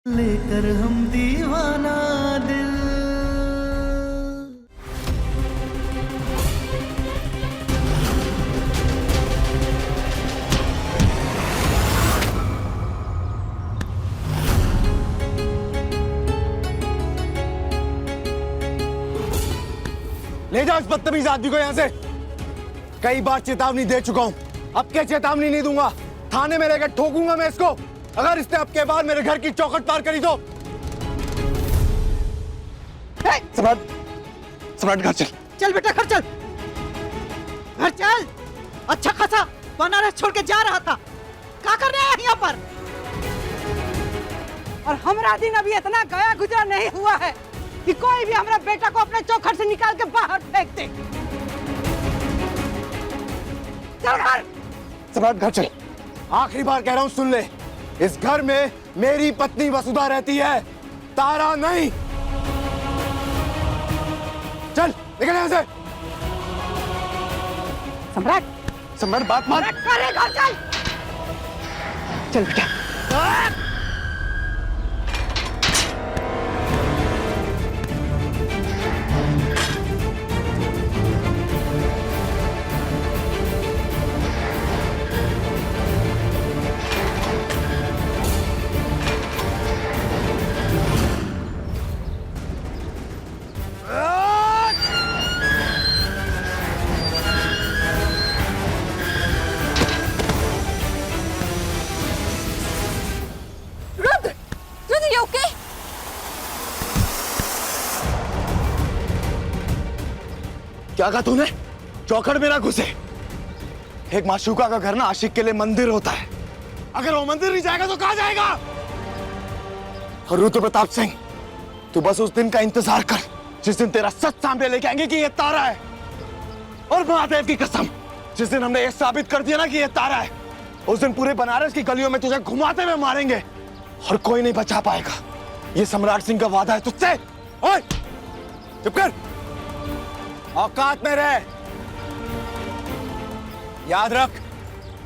लेकर हम दीवाना दिल। ले जाओ इस बदतमीज आदमी को यहाँ से। कई बार चेतावनी दे चुका हूँ, अब क्या चेतावनी नहीं दूंगा। थाने में लेकर ठोकूंगा मैं इसको, अगर इसने अब के बाद मेरे घर की चौखट पार करी तो। सम्राट, सम्राट घर चल। चल बेटा घर चल, घर चल। अच्छा खासा बनारस छोड़ के जा रहा था, क्या कर रहे हैं यहाँ पर? और हमारा दिन अभी इतना गया गुजरा नहीं हुआ है कि कोई भी हमारा बेटा को अपने चौखट से निकाल के बाहर फेंक दे। चल घर। सम्राट घर चल, आखिरी बार कह रहा हूँ सुन ले। इस घर में मेरी पत्नी वसुधा रहती है, तारा नहीं। चल निकल यहाँ से। सम्राट, सम्राट बात मान। करे घर चल। चल बेटा। क्या कहा तूने? चौखट मेरा घुसे। एक माशूका का घर ना आशिक के लिए मंदिर होता है, अगर वो मंदिर नहीं जाएगा तो कहां जाएगा? और रुद्र प्रताप सिंह, तू बस उस दिन का इंतजार कर जिस दिन तेरा सच सामने लेके आएंगे कि ये तारा है। और महादेव की कसम, जिस दिन हमने ये साबित कर दिया ना कि ये तारा है, उस दिन पूरे बनारस की गलियों में तुझे घुमाते हुए मारेंगे और कोई नहीं बचा पाएगा। ये सम्राट सिंह का वादा है तुझसे। ओए चुप कर, औकात में रह। याद रख,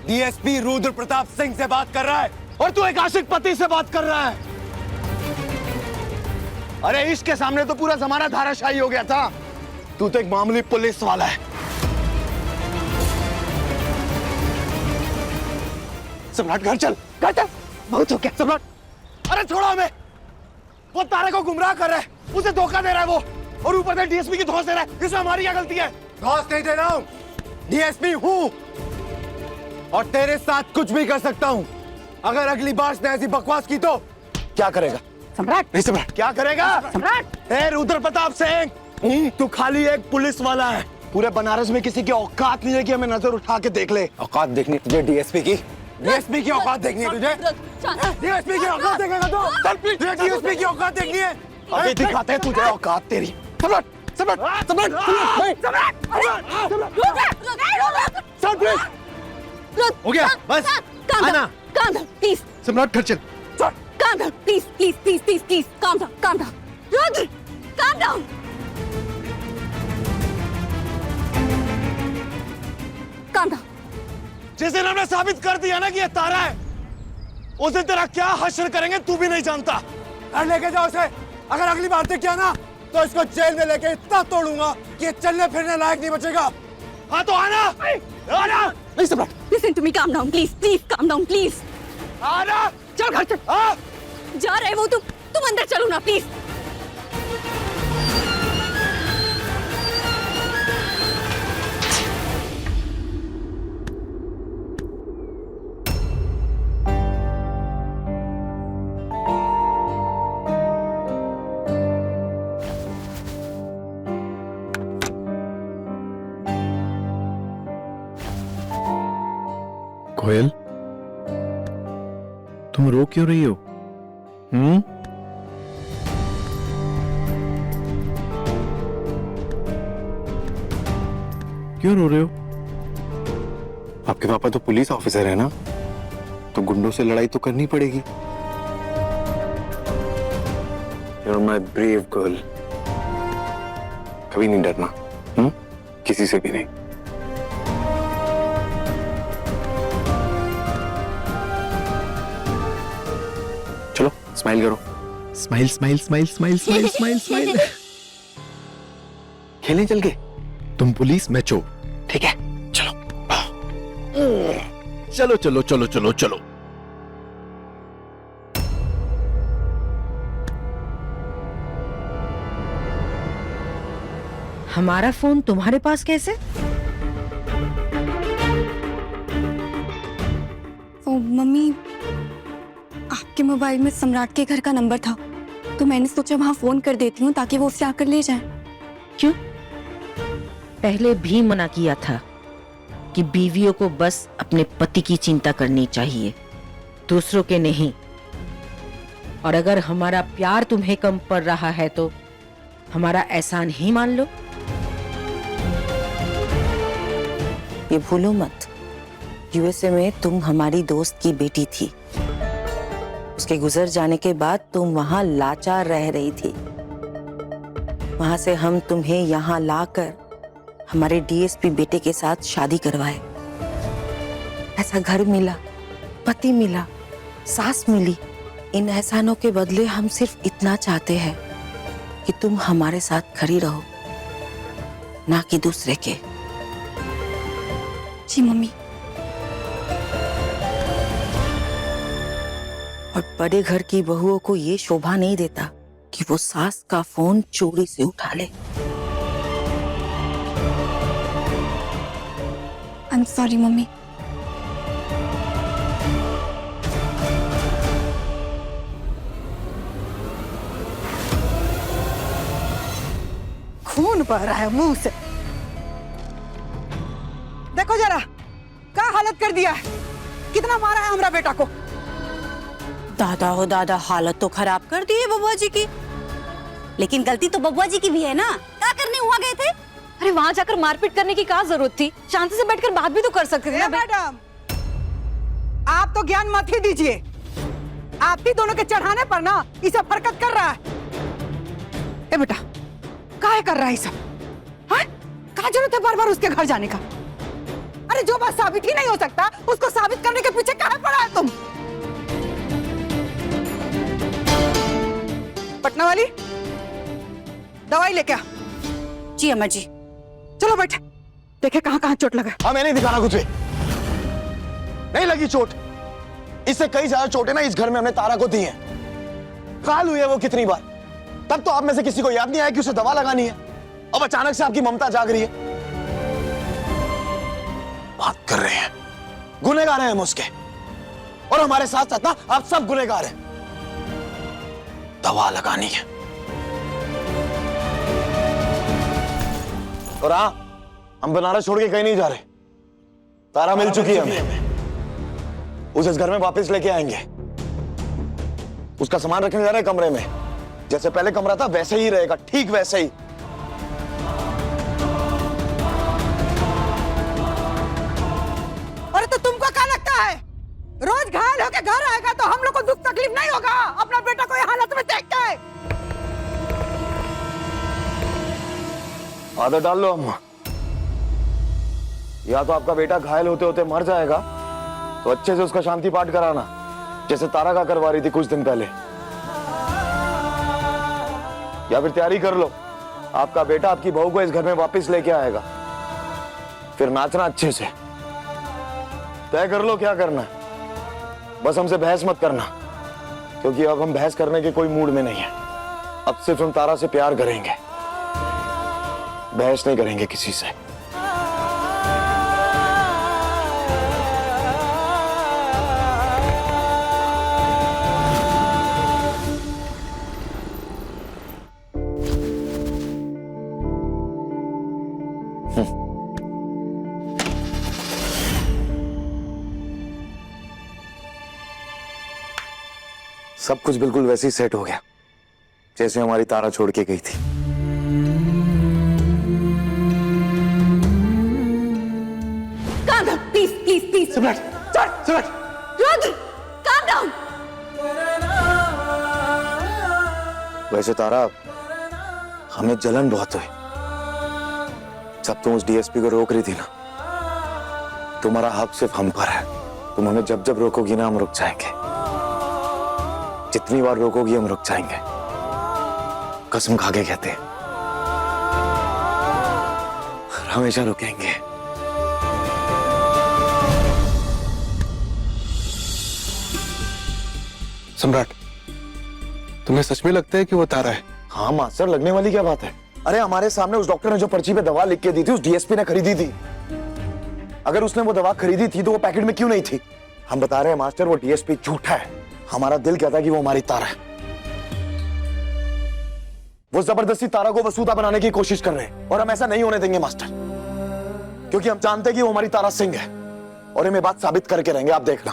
डीएसपी रुद्र प्रताप सिंह से बात कर रहा है और तू एक आशिक पति से बात कर रहा है। अरे इश्क के सामने तो पूरा जमाना धाराशाही हो गया था, तू तो एक मामूली पुलिस वाला है। सम्राट घर चल, घर चल। बहुत हो गया सम्राट। अरे छोड़ो हमें, वो तारे को गुमराह कर रहा है, उसे धोखा दे रहा है वो, और ऊपर से डीएसपी की धौंस दे रहा है। इसमें हमारी क्या गलती है? धौंस नहीं दे रहा हूं, डीएसपी हूं और तेरे साथ कुछ भी कर सकता हूं। अगर अगली बार इसने ऐसी बकवास की तो क्या करेगा? सम्राट, नहीं सम्राट, क्या करेगा? सम्राट। ए रुद्र प्रताप सिंह, तू खाली एक पुलिस वाला है, पूरे बनारस में किसी की औकात नहीं है कि हमें नजर उठा के देख ले। औकात देखनी तुझे डीएसपी की? डीएसपी की औकात देखनी है तुझे? डीएसपी की औकात देखेगा तो? तुझे डीएसपी की औकात देखनी है? अभी दिखाते हैं तुझे औकात तेरी। सम्राट, सम्राट, सम्राट, हो गया बस, आना। Calm down, please. सम्राट घर चल। Calm down, please, please, please, please, please. Calm down, calm down. Rudra, calm down. Calm down. जिस दिन हमने साबित कर दिया ना कि ये तारा है, उस दिन तेरा क्या हश्र करेंगे तू भी नहीं जानता। लेके जाओ उसे, अगर अगली बार देखा ना तो इसको जेल में लेके इतना तोड़ूंगा कि ये चलने फिरने लायक नहीं बचेगा। हाँ तो आना, आना। नहीं सम्राट, Listen to me, calm down, please, please, calm down, please. आना। चल घर चल। जा रहे वो तुम अंदर चलो ना, प्लीज। कोयल, तुम रो क्यों रही हो? क्यों रो रहे हो? आपके पापा तो पुलिस ऑफिसर है ना, तो गुंडों से लड़ाई तो करनी पड़ेगी। You're my brave girl. कभी नहीं डरना, किसी से भी नहीं। चलो स्माइल करो, smile smile smile smile smile smile smile. खेलें चल के, तुम पुलिस मैं चोर, ठीक है? चलो चलो चलो चलो चलो चलो। हमारा फोन तुम्हारे पास कैसे? ओ मम्मी, आपके मोबाइल में सम्राट के घर का नंबर था, तो मैंने सोचा वहां फोन कर देती हूँ ताकि वो उससे आकर ले जाए। क्यों? पहले भी मना किया था कि बीवियों को बस अपने पति की चिंता करनी चाहिए, दूसरों के नहीं। और अगर हमारा प्यार तुम्हें कम पड़ रहा है तो हमारा एहसान ही मान लो। ये भूलो मत, यूएसए में तुम हमारी दोस्त की बेटी थी। उसके गुजर जाने के बाद तुम वहां लाचार रह रही थी। वहां से हम तुम्हें यहाँ लाकर हमारे डीएसपी बेटे के साथ शादी करवाए। ऐसा घर मिला, पति मिला, सास मिली। इन एहसानों के बदले हम सिर्फ इतना चाहते हैं कि तुम हमारे साथ खड़ी रहो, ना कि दूसरे के। जी मम्मी। और बड़े घर की बहुओं को ये शोभा नहीं देता कि वो सास का फोन चोरी से उठा ले। I am sorry mummy. खून बह रहा है मुंह से। देखो जरा क्या हालत कर दिया है, कितना मारा है हमारा बेटा को। दादा हो दादा, हालत तो खराब कर दी है बबुआ जी की। लेकिन गलती तो बबुआ जी की भी है ना। क्या करने वहाँ गए थे? अरे वहां जाकर मारपीट करने की क्या जरूरत थी? शांति से बैठकर बात भी तो कर सकते थे ना। मैडम, आप तो ज्ञान मत ही दीजिए। आप ही दोनों के चढ़ाने पर ना ये सब हरकत कर रहा है। ए बेटा, काहे कर रहा है ये सब? हाँ? क्या जरूरत है बार बार उसके घर जाने का? अरे जो बात साबित ही नहीं हो सकता, उसको साबित करने के पीछे काहे पड़ा है तुम? पटना वाली, दवाई लेके आ। जी अम्मा जी। चलो बैठे, देखे कहाँ कहाँ चोट लगा। हाँ, मैंने दिखाना कुछ भी नहीं लगी चोट। इससे कई ज्यादा चोटें ना इस घर में हमने तारा को दी हैं। काल हुई है वो कितनी बार, तब तो आप में से किसी को याद नहीं आया कि उसे दवा लगानी है। अब अचानक से आपकी ममता जाग रही है। बात कर रहे हैं, गुनहगार हैं हम उसके, और हमारे साथ साथ ना आप सब गुनहगार हैं। दवा लगानी है। और हाँ, हम बनारस छोड़ के कहीं नहीं जा रहे। तारा मिल चुकी है हमें, उसे इस घर में वापस लेके आएंगे। उसका सामान रखने जा रहे हैं कमरे में। जैसे पहले कमरा था वैसे ही रहेगा, ठीक वैसे ही। अरे तो तुमको क्या लगता है रोज घायल होके घर आएगा तो हम लोग को दुख तकलीफ नहीं होगा अपना बेटा को ये हालत में देख के? आदत डाल लो अम्मा। या तो आपका बेटा घायल होते होते मर जाएगा, तो अच्छे से उसका शांति पाठ कराना, जैसे तारा का करवा रही थी कुछ दिन पहले। या फिर तैयारी कर लो, आपका बेटा आपकी बहू को इस घर में वापस लेके आएगा। फिर नाचना अच्छे से। तय कर लो क्या करना है। बस हमसे बहस मत करना, क्योंकि अब हम बहस करने के कोई मूड में नहीं है। अब सिर्फ हम तारा से प्यार करेंगे, बहस नहीं करेंगे किसी से। सब कुछ बिल्कुल वैसे ही सेट हो गया जैसे हमारी तारा छोड़ के गई थी। Calm down, please, please, please. सम्राट, सम्राट। Rudra, calm down. वैसे तारा, हमें जलन बहुत हुई जब तुम उस डीएसपी को रोक रही थी ना। तुम्हारा हक सिर्फ हम पर है। तुम हमें जब जब रोकोगी ना, हम रुक जाएंगे। जितनी बार रोकोगी हम रुक जाएंगे, कसम खा के कहते हैं, और हमेशा रुकेंगे। सम्राट, तुम्हें सच में लगता है कि वो तारा है? हाँ मास्टर, लगने वाली क्या बात है? अरे हमारे सामने उस डॉक्टर ने जो पर्ची पे दवा लिख के दी थी, उस डीएसपी ने खरीदी थी। अगर उसने वो दवा खरीदी थी तो वो पैकेट में क्यों नहीं थी? हम बता रहे हैं मास्टर, वो डीएसपी झूठा है। हमारा दिल कहता है कि वो हमारी तारा है। वो जबरदस्ती तारा को वसूदा बनाने की कोशिश कर रहे हैं और हम ऐसा नहीं होने देंगे मास्टर, क्योंकि हम जानते हैं कि वो हमारी तारा सिंह है और हमें बात साबित करके रहेंगे, आप देखना।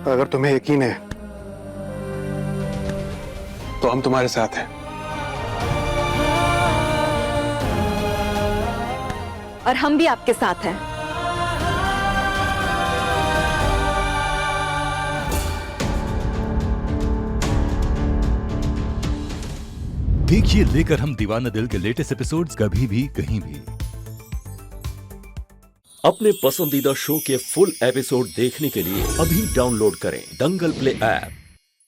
अगर तुम्हें यकीन है तो हम तुम्हारे साथ हैं। और हम भी आपके साथ हैं। देखिए लेकर हम दीवाना दिल के लेटेस्ट एपिसोड्स कभी भी कहीं भी। अपने पसंदीदा शो के फुल एपिसोड देखने के लिए अभी डाउनलोड करें दंगल प्ले ऐप।